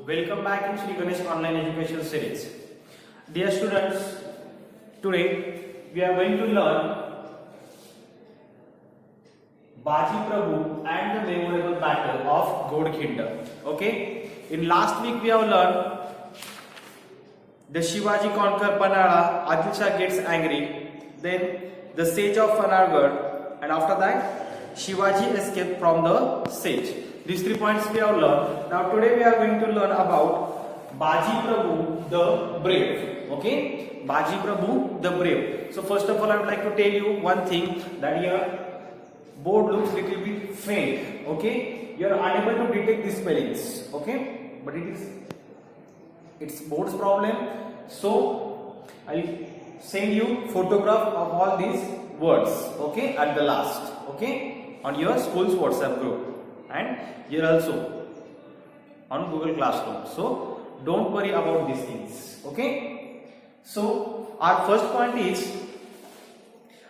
Welcome back in Sri Ganesh Online Education Series. Dear students, today we are going to learn Baji Prabhu and the memorable battle of Godkhinda. Okay, in last week we have learned the Shivaji conquer Panhala, Adil Shah gets angry, then the siege of Panagarh, and after that Shivaji escaped from the siege. These 3 points we have learned. Now today we are going to learn about Baji Prabhu the Brave. Okay, Baji Prabhu the Brave. So first of all I would like to tell you one thing, that here board looks little bit faint. Okay, you are unable to detect the spellings. Okay, but it's board's problem. So I'll send you photograph of all these words. Okay, at the last. Okay, on your school's WhatsApp group. And here also on Google Classroom. So don't worry about these things. Okay. So our first point is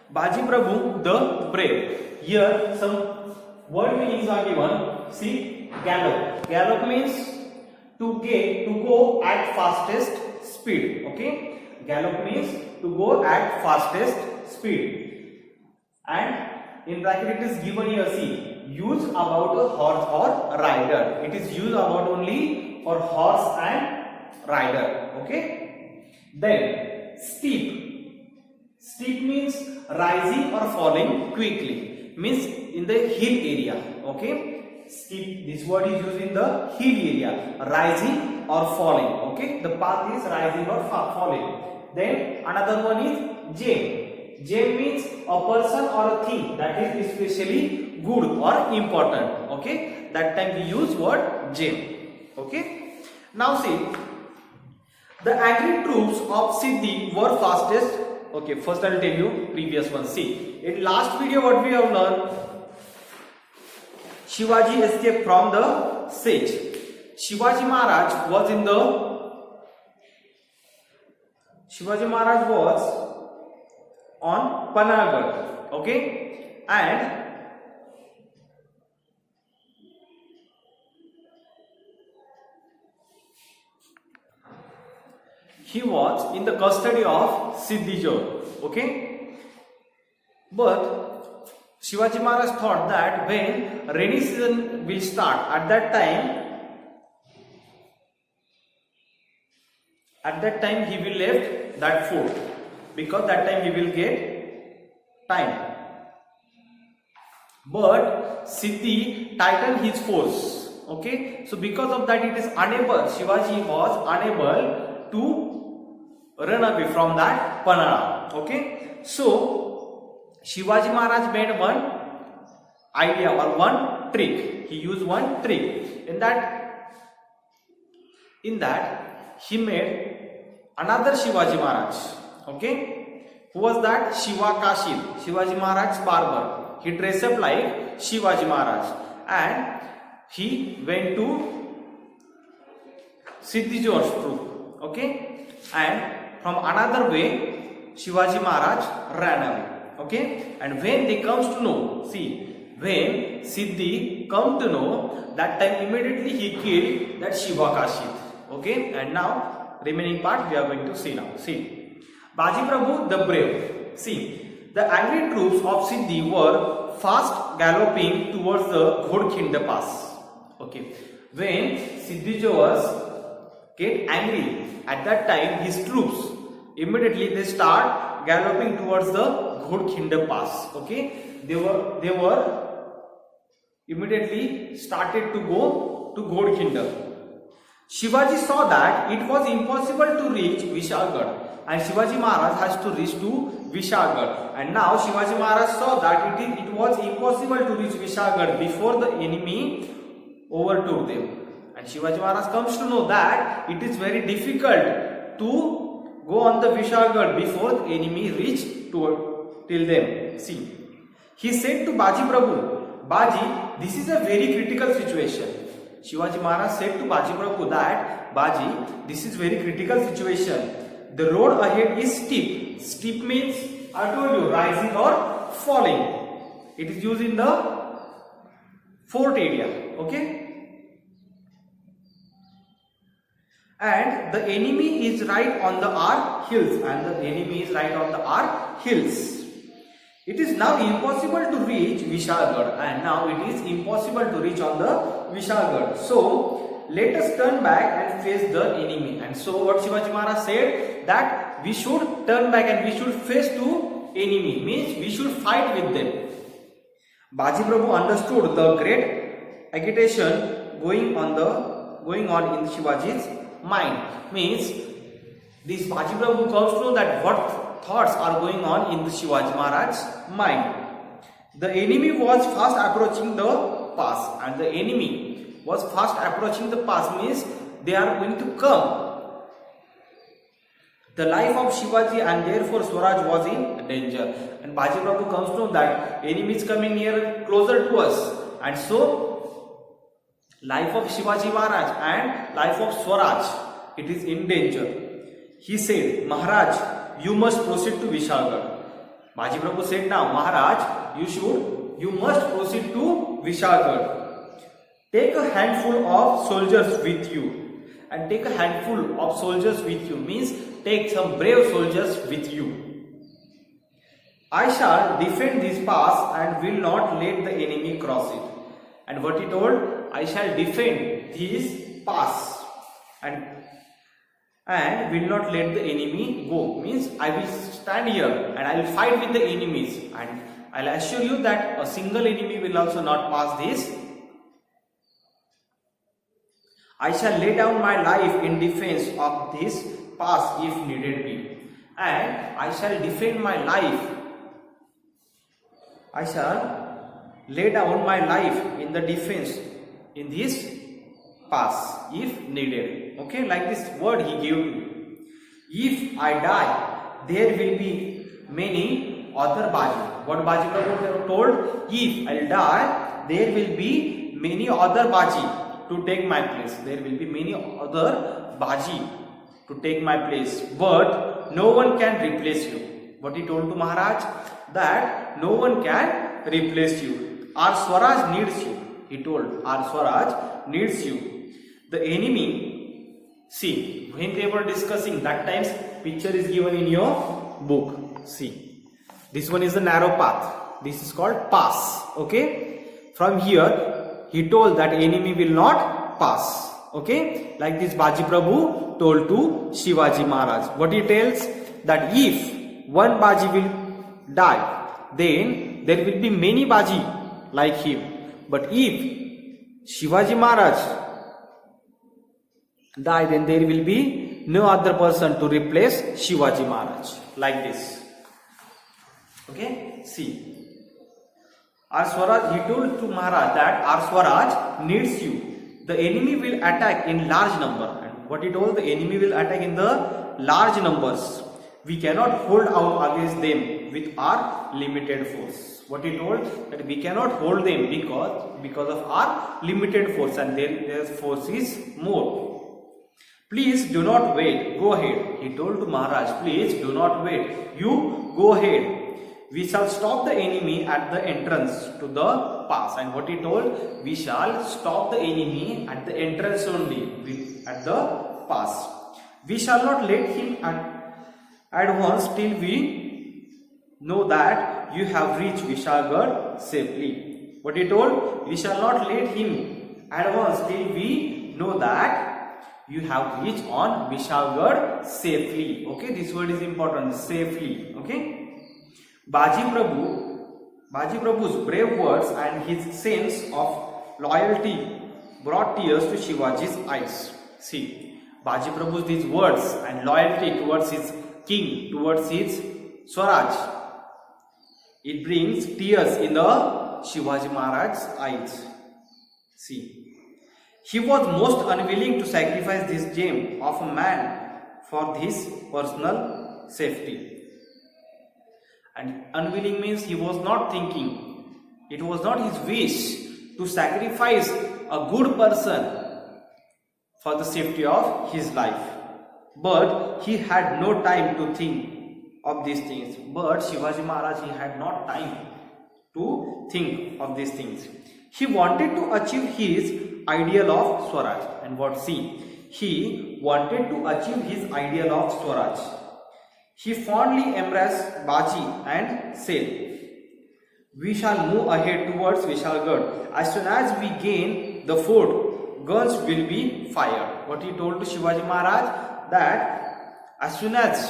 Baji Prabhu the Brave. Here some word meanings are given. See, gallop. Gallop means to go at fastest speed. Okay. Gallop means to go at fastest speed. And in bracket it is given here. See, used about a horse or rider. It is used about only for horse and rider. Okay. Then steep. Steep means rising or falling quickly. Means in the hill area. Okay. Steep. This word is used in the hill area. Rising or falling. Okay. The path is rising or falling. Then another one is gem. Gem means a person or a thing that is especially good or important. Okay, that time we use word gem. Okay, now see, the angry troops of Siddhi were fastest. Okay, first I will tell you previous one. See, in last video what we have learned, Shivaji escaped from the siege. Shivaji Maharaj was on Panagarh. Okay, and he was in the custody of Siddhi. Okay, but Shivaji Maharaj thought that when rainy season will start, at that time he will left that fort, because that time he will get time. But Siddhi tightened his force. Okay, so because of that it is unable, Shivaji was unable to run away from that Panhala. Okay, so Shivaji Maharaj made one idea or one trick. He used one trick. In that he made another Shivaji Maharaj. Okay, who was that? Shiva Kashid, Shivaji Maharaj's barber. He dressed up like Shivaji Maharaj and he went to Siddhi troop. Okay, and from another way Shivaji Maharaj ran away. Okay, and when they comes to know, see, when Siddhi come to know, that time immediately he killed that Shiva Kashid. Okay, and now remaining part we are going to see now. See, Baji Prabhu the Brave. See, the angry troops of Siddhi were fast galloping towards the Godkhinda Pass. Okay, when Siddhi was get angry, at that time his troops immediately they start galloping towards the Godkhinda Pass. Okay, they were immediately started to go to Godkhinda. Shivaji saw that it was impossible to reach Vishalgarh, and Shivaji Maharaj has to reach to Vishalgarh. And now Shivaji Maharaj saw that it was impossible to reach Vishalgarh before the enemy overtook them. And Shivaji Maharaj comes to know that it is very difficult to go on the Vishalgarh before the enemy reach till them. See, he said to Baji Prabhu, Baji, this is a very critical situation. Shivaji Maharaj said to Baji Prabhu that, Baji, this is very critical situation. The road ahead is steep. Steep means, I told you, rising or falling. It is used in the fort area. Okay. and the enemy is right on the our hills, and the enemy is right on the our hills. It is now impossible to reach Vishalgarh, and now it is impossible to reach on the Vishalgarh. So let us turn back and face the enemy. And so what Shivaji Maharaj said, that we should turn back and we should face to enemy, means we should fight with them. Baji Prabhu understood the great agitation going on in Shivaji's mind. Means this Baji Prabhu comes to know that what thoughts are going on in the Shivaji Maharaj's mind. The enemy was fast approaching the pass, and the enemy was fast approaching the pass means they are going to come. The life of Shivaji and therefore Swaraj was in danger. And Baji Prabhu comes to know that enemy is coming near, closer to us, and so life of Shivaji Maharaj and life of Swaraj, it is in danger. He said, Maharaj, you must proceed to Vishalgarh. Baji Prabhu said, now Maharaj, you must proceed to Vishalgarh. Take a handful of soldiers with you. And take a handful of soldiers with you means take some brave soldiers with you. I shall defend this pass and will not let the enemy cross it. And what he told, I shall defend this pass and will not let the enemy go. Means I will stand here and I will fight with the enemies, and I will assure you that a single enemy will also not pass this. I shall lay down my life in defense of this pass if needed be, and I shall defend my life. I shall lay down my life in the defense in this pass if needed. Okay, like this word he gave to you. If I die, there will be many other Baji. What Baji Prabhu told? If I will die, there will be many other Baji to take my place. There will be many other Baji to take my place, but no one can replace you. What he told to Maharaj, that no one can replace you. Our Swaraj needs you. He told, our Swaraj needs you. The enemy, see, when they were discussing, that times picture is given in your book. See, this one is the narrow path. This is called pass. Okay, from here he told that enemy will not pass. Okay, like this Baji Prabhu told to Shivaji Maharaj. What he tells, that if one Baji will die, then there will be many Baji like him. But if Shivaji Maharaj die, then there will be no other person to replace Shivaji Maharaj. Like this. Okay, see. Our Swaraj, he told to Maharaj that our Swaraj needs you. The enemy will attack in large number. And what he told, the enemy will attack in the large numbers. We cannot hold out against them with our limited force. What he told, that we cannot hold them because of our limited force, and their force is more. Please do not wait, go ahead. He told to Maharaj, please do not wait, you go ahead. We shall stop the enemy at the entrance to the pass. And what he told, we shall stop the enemy at the entrance only, at the pass. We shall not let him advance till we know that you have reached Vishalgarh safely. What he told, we shall not let him advance till we know that you have reached on Vishalgarh safely. Okay, this word is important, safely. Okay. Baji Prabhu's brave words and his sense of loyalty brought tears to Shivaji's eyes. See, Baji Prabhu's these words and loyalty towards his king, towards his Swaraj, it brings tears in the Shivaji Maharaj's eyes. See, he was most unwilling to sacrifice this gem of a man for his personal safety. And unwilling means he was not thinking. It was not his wish to sacrifice a good person for the safety of his life. But he had no time to think of these things. But Shivaji Maharaj, he had not time to think of these things. He wanted to achieve his ideal of Swaraj. And what, see, he wanted to achieve his ideal of Swaraj. He fondly embraced Baji and said, "We shall move ahead towards Vishalgarh. As soon as we gain the fort, guns will be fired." What he told to Shivaji Maharaj, that as soon as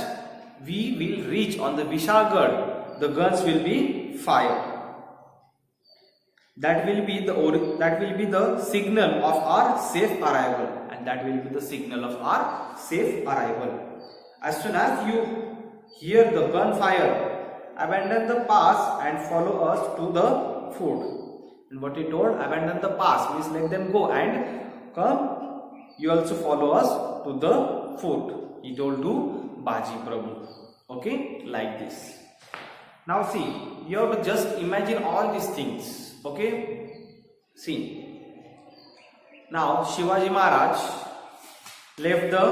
we will reach on the Vishalgarh, the guns will be fired. That will be the signal of our safe arrival, and that will be the signal of our safe arrival. As soon as you hear the gunfire, abandon the pass and follow us to the fort. And what he told, abandon the pass means let them go and come. You also follow us to the fort. He told to Baji Prabhu. Okay, like this. Now see, you have to just imagine all these things. Okay, see. Now Shivaji Maharaj left the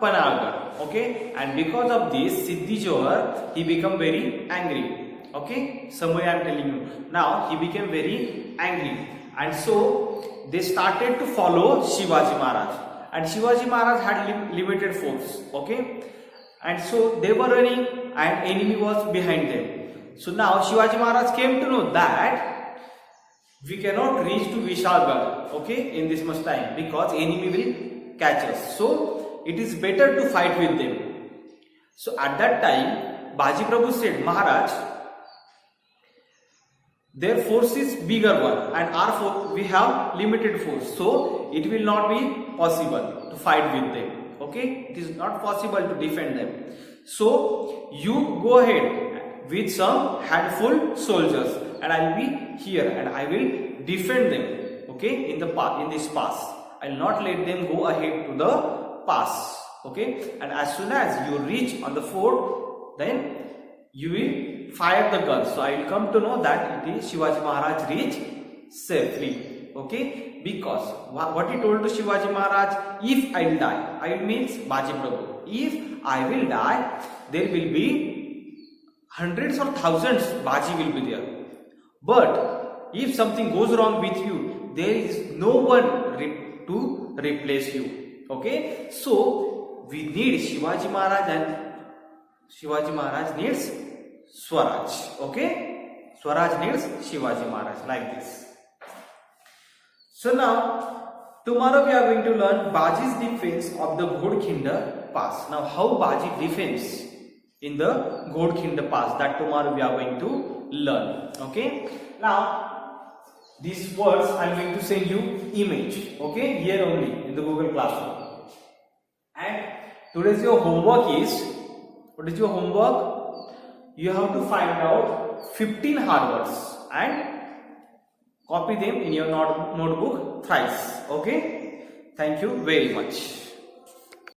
Panagarh. Okay, and because of this, Siddhi Johar, he became very angry. Okay, somewhere I am telling you. Now he became very angry, and so they started to follow Shivaji Maharaj. And Shivaji Maharaj had limited force. Okay, and so they were running, and enemy was behind them. So now Shivaji Maharaj came to know that we cannot reach to Vishalgarh, okay, in this much time, because enemy will catch us. So it is better to fight with them. So at that time, Baji Prabhu said, Maharaj, their force is bigger one, and our force, we have limited force. So it will not be possible to fight with them. Okay, it is not possible to defend them. So you go ahead with some handful soldiers, and I will be here and I will defend them. Okay, in this pass, I will not let them go ahead to the pass. Okay, and as soon as you reach on the fort, then you will fire the gun. So I will come to know that it is Shivaji Maharaj reached safely. Okay, because what he told to Shivaji Maharaj, if I will die, I means Baji Prabhu, if I will die, there will be hundreds or thousands Baji will be there. But if something goes wrong with you, there is no one to replace you. Okay, so we need Shivaji Maharaj, and Shivaji Maharaj needs Swaraj. Okay, Swaraj needs Shivaji Maharaj, like this. So now, tomorrow we are going to learn Baji's defense of the Godkhinda Pass. Now, how Baji defends in the Godkhinda Pass, that tomorrow we are going to learn. Okay. Now, these words I am going to send you image. Okay, here only in the Google Classroom. And today's your homework is, what is your homework? You have to find out 15 hard words and copy them in your notebook thrice. Okay, thank you very much.